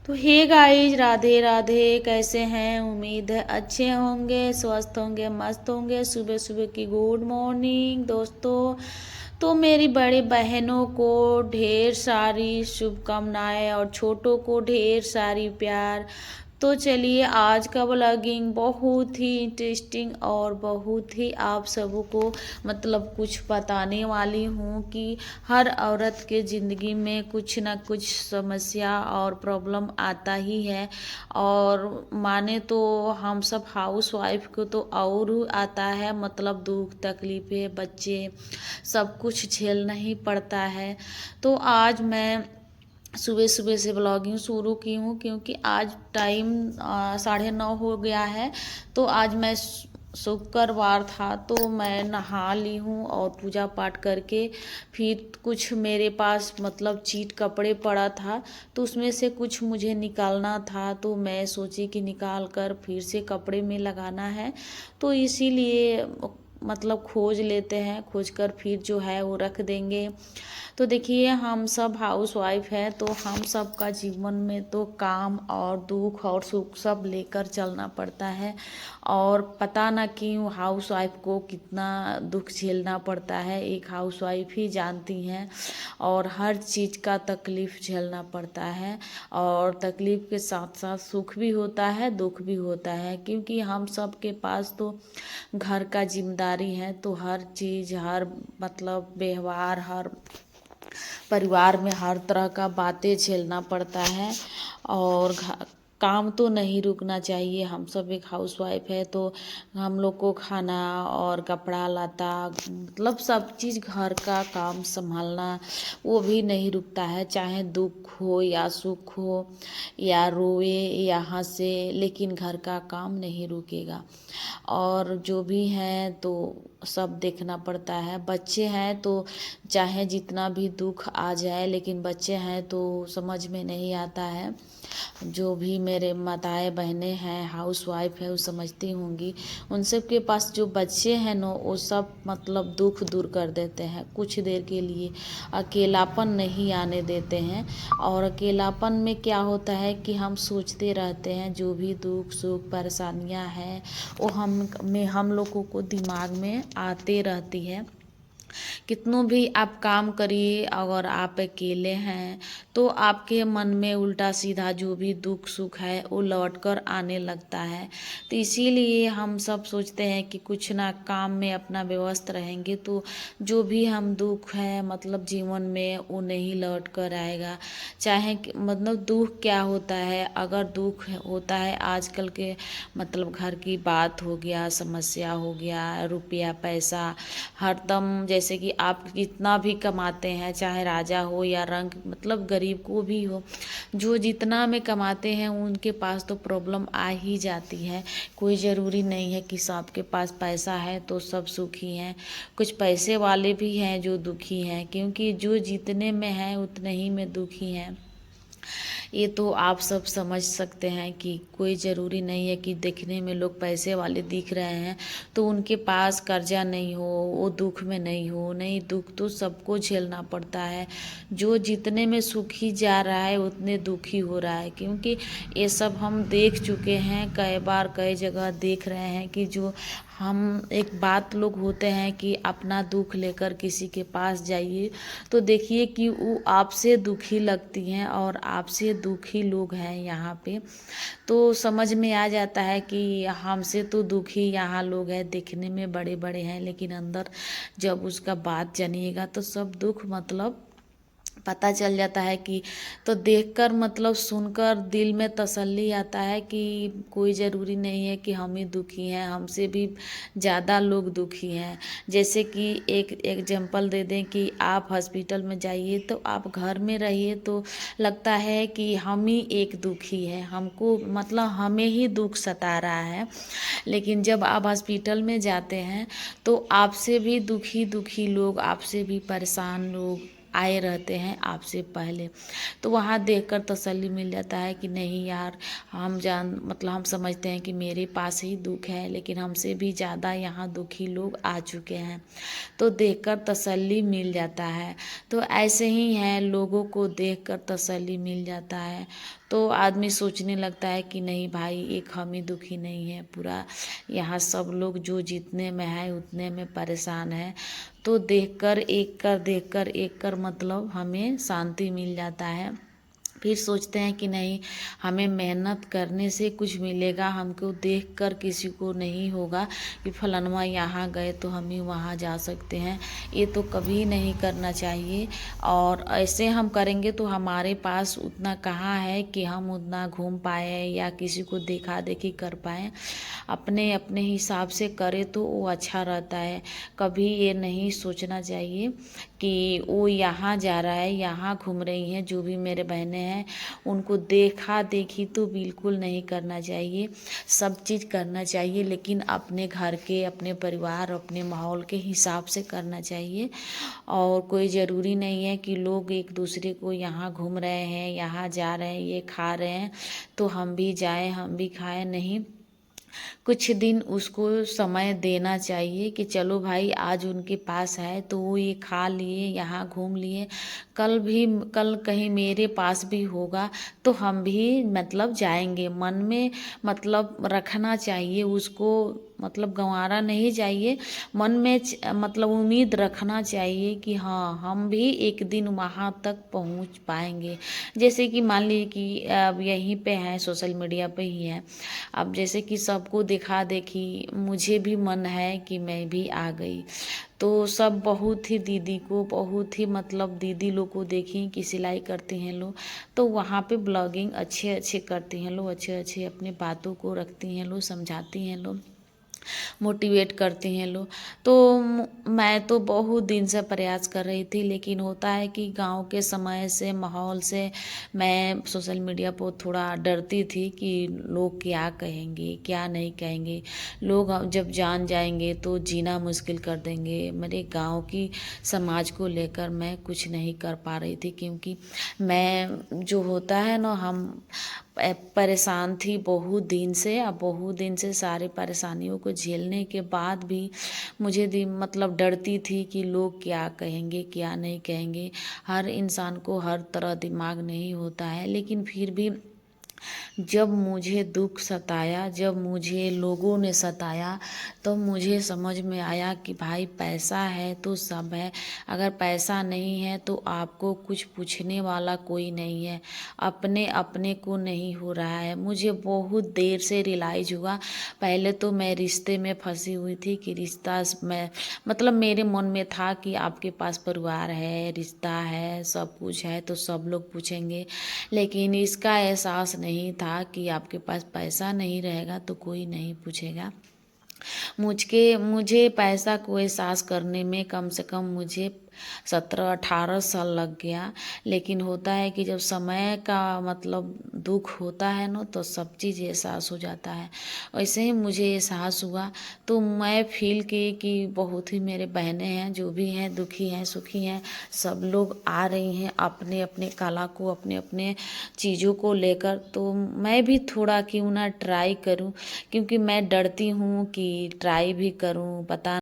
तो hey guys, Radhe Radhe. कैसे हैं? उम्मीद है अच्छे होंगे, स्वस्थ होंगे, मस्त होंगे। सुबह सुबह की गुड मॉर्निंग दोस्तों। तो मेरी बड़ी बहनों को ढेर सारी शुभकामनाएं और छोटों को ढेर सारी प्यार। तो चलिए, आज का व्लॉगिंग बहुत ही इंटरेस्टिंग और बहुत ही आप सबों को कुछ बताने वाली हूँ कि हर औरत के ज़िंदगी में कुछ ना कुछ समस्या और प्रॉब्लम आता ही है। और माने तो हम सब हाउस वाइफ को तो और आता है, दुख तकलीफ़ें बच्चे सब कुछ झेलना ही पड़ता है। तो आज मैं सुबह सुबह से ब्लॉगिंग शुरू की हूँ क्योंकि आज टाइम 9:30 हो गया है। तो आज मैं शुक्रवार था तो मैं नहा ली हूँ और पूजा पाठ करके फिर कुछ मेरे पास चीट कपड़े पड़ा था, तो उसमें से कुछ मुझे निकालना था। तो मैं सोची कि निकाल कर फिर से कपड़े में लगाना है, तो इसीलिए खोज लेते हैं, खोज कर फिर जो है वो रख देंगे। तो देखिए, हम सब हाउस वाइफ हैं, तो हम सब का जीवन में तो काम और दुख और सुख सब लेकर चलना पड़ता है। और पता ना क्यों हाउस वाइफ को कितना दुख झेलना पड़ता है, एक हाउस वाइफ ही जानती हैं। और हर चीज़ का तकलीफ़ झेलना पड़ता है, और तकलीफ़ के साथ साथ सुख भी होता है, दुख भी होता है, क्योंकि हम सब के पास तो घर का जिम्मेदारी है। तो हर चीज़, हर व्यवहार, हर परिवार में हर तरह का बातें झेलना पड़ता है। और काम तो नहीं रुकना चाहिए। हम सब एक हाउस वाइफ है, तो हम लोग को खाना और कपड़ा लता सब चीज़ घर का काम संभालना वो भी नहीं रुकता है, चाहे दुख हो या सुख हो या रोए या हंसे, लेकिन घर का काम नहीं रुकेगा। और जो भी हैं तो सब देखना पड़ता है। बच्चे हैं तो चाहे जितना भी दुख आ जाए, लेकिन बच्चे हैं तो समझ में नहीं आता है। जो भी मेरे माताएं बहनें हैं, हाउस वाइफ है, वो समझती होंगी। उन सब के पास जो बच्चे हैं ना, वो सब दुख दूर कर देते हैं कुछ देर के लिए, अकेलापन नहीं आने देते हैं। और अकेलापन में क्या होता है कि हम सोचते रहते हैं, जो भी दुख सुख परेशानियां हैं वो हम लोगों को दिमाग में आते रहती है। कितनों भी आप काम करिए, अगर आप अकेले हैं तो आपके मन में उल्टा सीधा जो भी दुख सुख है वो लौट कर आने लगता है। तो इसीलिए हम सब सोचते हैं कि कुछ ना काम में अपना व्यस्त रहेंगे तो जो भी हम दुख है जीवन में वो नहीं लौट कर आएगा। चाहे दुख क्या होता है, अगर दुख होता है आजकल के घर की बात हो गया, समस्या हो गया, रुपया पैसा हरदम, जैसे कि आप कितना भी कमाते हैं, चाहे राजा हो या रंक गरीब को भी हो, जो जितना में कमाते हैं उनके पास तो प्रॉब्लम आ ही जाती है। कोई ज़रूरी नहीं है कि सबके पास पैसा है तो सब सुखी हैं। कुछ पैसे वाले भी हैं जो दुखी हैं, क्योंकि जो जितने में हैं उतने ही में दुखी हैं। ये तो आप सब समझ सकते हैं कि कोई ज़रूरी नहीं है कि देखने में लोग पैसे वाले दिख रहे हैं तो उनके पास कर्जा नहीं हो, वो दुख में नहीं हो। नहीं, दुख तो सबको झेलना पड़ता है। जो जितने में सुखी जा रहा है उतने दुखी हो रहा है, क्योंकि ये सब हम देख चुके हैं, कई बार कई जगह देख रहे हैं कि जो हम एक बात लोग होते हैं कि अपना दुख लेकर किसी के पास जाइए तो देखिए कि वो आपसे दुखी लगती हैं और आपसे दुखी लोग हैं यहाँ पे। तो समझ में आ जाता है कि हमसे तो दुखी यहाँ लोग हैं, दिखने में बड़े बड़े हैं, लेकिन अंदर जब उसका बात जानिएगा तो सब दुख पता चल जाता है कि। तो देखकर सुनकर दिल में तसल्ली आता है कि कोई ज़रूरी नहीं है कि हम ही दुखी हैं, हमसे भी ज़्यादा लोग दुखी हैं। जैसे कि एक एग्जांपल दे दें कि आप हॉस्पिटल में जाइए तो आप घर में रहिए तो लगता है कि हम ही एक दुखी है, हमको हमें ही दुख सता रहा है। लेकिन जब आप हॉस्पिटल में जाते हैं तो आपसे भी दुखी दुखी लोग, आपसे भी परेशान लोग, आए रहते हैं आपसे पहले। तो वहाँ देखकर तसल्ली मिल जाता है कि नहीं यार, हम समझते हैं कि मेरे पास ही दुख है, लेकिन हमसे भी ज़्यादा यहाँ दुखी लोग आ चुके हैं। तो देखकर तसल्ली मिल जाता है। तो ऐसे ही है, लोगों को देखकर तसल्ली मिल जाता है तो आदमी सोचने लगता है कि नहीं भाई, एक हम ही दुखी नहीं है, पूरा यहाँ सब लोग जो जितने में है उतने में परेशान है। तो देखकर एक कर मतलब हमें शांति मिल जाता है। फिर सोचते हैं कि नहीं, हमें मेहनत करने से कुछ मिलेगा, हमको देखकर किसी को नहीं होगा कि फलानवा यहाँ गए तो हम भी वहाँ जा सकते हैं। ये तो कभी नहीं करना चाहिए। और ऐसे हम करेंगे तो हमारे पास उतना कहाँ है कि हम उतना घूम पाए या किसी को देखा देखी कर पाए। अपने अपने हिसाब से करें तो वो अच्छा रहता है। कभी ये नहीं सोचना चाहिए कि वो यहाँ जा रहा है, यहाँ घूम रही हैं, जो भी मेरे बहनें हैं उनको देखा देखी तो बिल्कुल नहीं करना चाहिए। सब चीज़ करना चाहिए, लेकिन अपने घर के, अपने परिवार, अपने माहौल के हिसाब से करना चाहिए। और कोई ज़रूरी नहीं है कि लोग एक दूसरे को यहाँ घूम रहे हैं, यहाँ जा रहे हैं, ये खा रहे हैं तो हम भी जाएं, हम भी खाएं। नहीं, कुछ दिन उसको समय देना चाहिए कि चलो भाई, आज उनके पास है तो वो ये खा लिए, यहाँ घूम लिए, कल कहीं मेरे पास भी होगा तो हम भी मतलब जाएंगे। मन में मतलब रखना चाहिए उसको, मतलब गंवारा नहीं चाहिए। मन में मतलब उम्मीद रखना चाहिए कि हाँ, हम भी एक दिन वहाँ तक पहुँच पाएंगे। जैसे कि मान लीजिए कि अब यहीं पे हैं, सोशल मीडिया पे ही हैं। अब जैसे कि सबको देखा देखी मुझे भी मन है कि मैं भी आ गई, तो सब बहुत ही दीदी को, बहुत ही मतलब दीदी लोग को देखी कि सिलाई करती हैं लोग, तो वहाँ पे ब्लॉगिंग अच्छे अच्छे करती हैं लोग, अच्छे अच्छे अपने बातों को रखती हैं लोग, समझाती हैं लोग, मोटिवेट करती हैं लोग। तो मैं तो बहुत दिन से प्रयास कर रही थी, लेकिन होता है कि गांव के समय से, माहौल से मैं सोशल मीडिया पर थोड़ा डरती थी कि लोग क्या कहेंगे, क्या नहीं कहेंगे। लोग जब जान जाएंगे तो जीना मुश्किल कर देंगे। मेरे गांव की समाज को लेकर मैं कुछ नहीं कर पा रही थी, क्योंकि मैं जो होता है ना, हम परेशान थी बहुत दिन से। अब बहुत दिन से सारे परेशानियों को झेलने के बाद भी मुझे मतलब डरती थी कि लोग क्या कहेंगे, क्या नहीं कहेंगे। हर इंसान को हर तरह दिमाग नहीं होता है, लेकिन फिर भी जब मुझे दुख सताया, जब मुझे लोगों ने सताया, तो मुझे समझ में आया कि भाई, पैसा है तो सब है, अगर पैसा नहीं है तो आपको कुछ पूछने वाला कोई नहीं है, अपने अपने को नहीं हो रहा है। मुझे बहुत देर से रियलाइज हुआ। पहले तो मैं रिश्ते में फंसी हुई थी कि रिश्ता, मैं मतलब मेरे मन में था कि आपके पास परिवार है, रिश्ता है, सब कुछ है तो सब लोग पूछेंगे, लेकिन इसका एहसास नहीं था कि आपके पास पैसा नहीं रहेगा तो कोई नहीं पूछेगा। मुझे पैसा को एहसास करने में कम से कम मुझे 17-18 साल लग गया। लेकिन होता है कि जब समय का मतलब दुख होता है ना, तो सब चीज़ एहसास हो जाता है। वैसे ही मुझे एहसास हुआ, तो मैं फील की कि बहुत ही मेरे बहनें हैं, जो भी हैं, दुखी हैं, सुखी हैं, सब लोग आ रही हैं अपने अपने कला को, अपने अपने चीज़ों को लेकर। तो मैं भी थोड़ा क्यों ना ट्राई करूं, क्योंकि मैं डरती हूं कि ट्राई भी करूं, पता